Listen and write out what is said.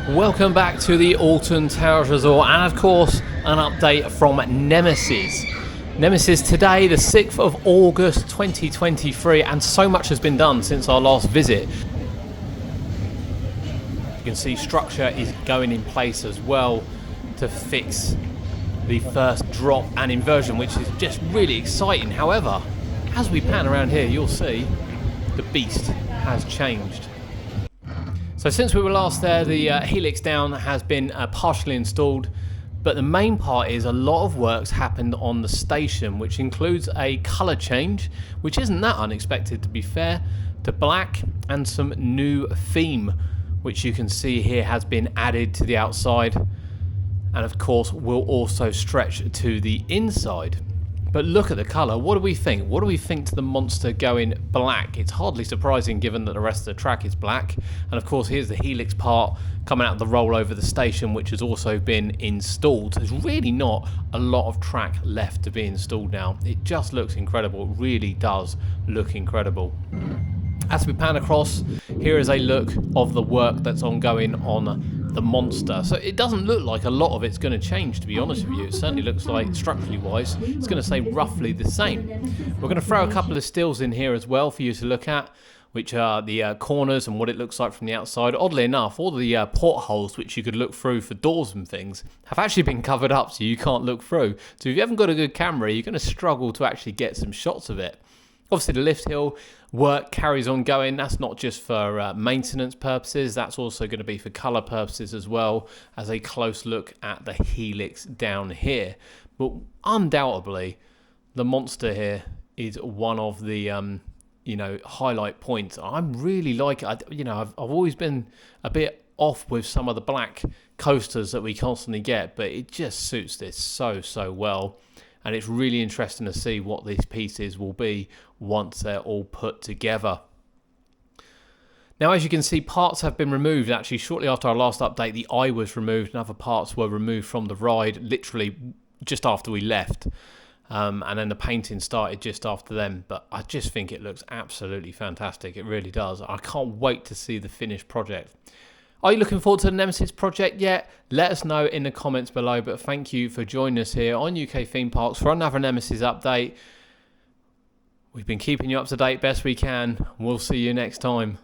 Welcome back to the Alton Towers Resort, and of course an update from Nemesis. Nemesis today, the 6th of August 2023, and so much has been done since our last visit. You can see structure is going in place as well to fix the first drop and inversion, which is just really exciting. However, as we pan around here, you'll see the beast has changed. So since we were last there, the Helix down has been partially installed, but the main part is a lot of work's happened on the station, which includes a colour change, which isn't that unexpected to be fair, to black, and some new theme, which you can see here has been added to the outside, and of course will also stretch to the inside. But look at the colour. What do we think? What do we think to the monster going black? It's hardly surprising given that the rest of the track is black. And of course here's the Helix part coming out of the roll over the station, which has also been installed. There's really not a lot of track left to be installed now. It just looks incredible. It really does look incredible. As we pan across, here is a look of the work that's ongoing on the monster. So it doesn't look like a lot of it's going to change, to be honest with you. It certainly looks like, structurally wise, it's going to stay roughly the same. We're going to throw a couple of stills in here as well for you to look at, which are the corners and what it looks like from the outside. Oddly enough, all the portholes which you could look through for doors and things have actually been covered up so you can't look through. So if you haven't got a good camera, you're going to struggle to actually get some shots of it. Obviously the lift hill work carries on going. That's not just for maintenance purposes, that's also going to be for colour purposes as well, as a close look at the Helix down here. But undoubtedly the monster here is one of the highlight points. I'm really like it. I've always been a bit off with some of the black coasters that we constantly get, but it just suits this so well. And it's really interesting to see what these pieces will be once they're all put together. Now, as you can see, parts have been removed. Actually, shortly after our last update, the eye was removed and other parts were removed from the ride, literally just after we left. And then the painting started just after them. But I just think it looks absolutely fantastic. It really does. I can't wait to see the finished project. Are you looking forward to the Nemesis project yet? Let us know in the comments below, but thank you for joining us here on UK Theme Parks for another Nemesis update. We've been keeping you up to date best we can. We'll see you next time.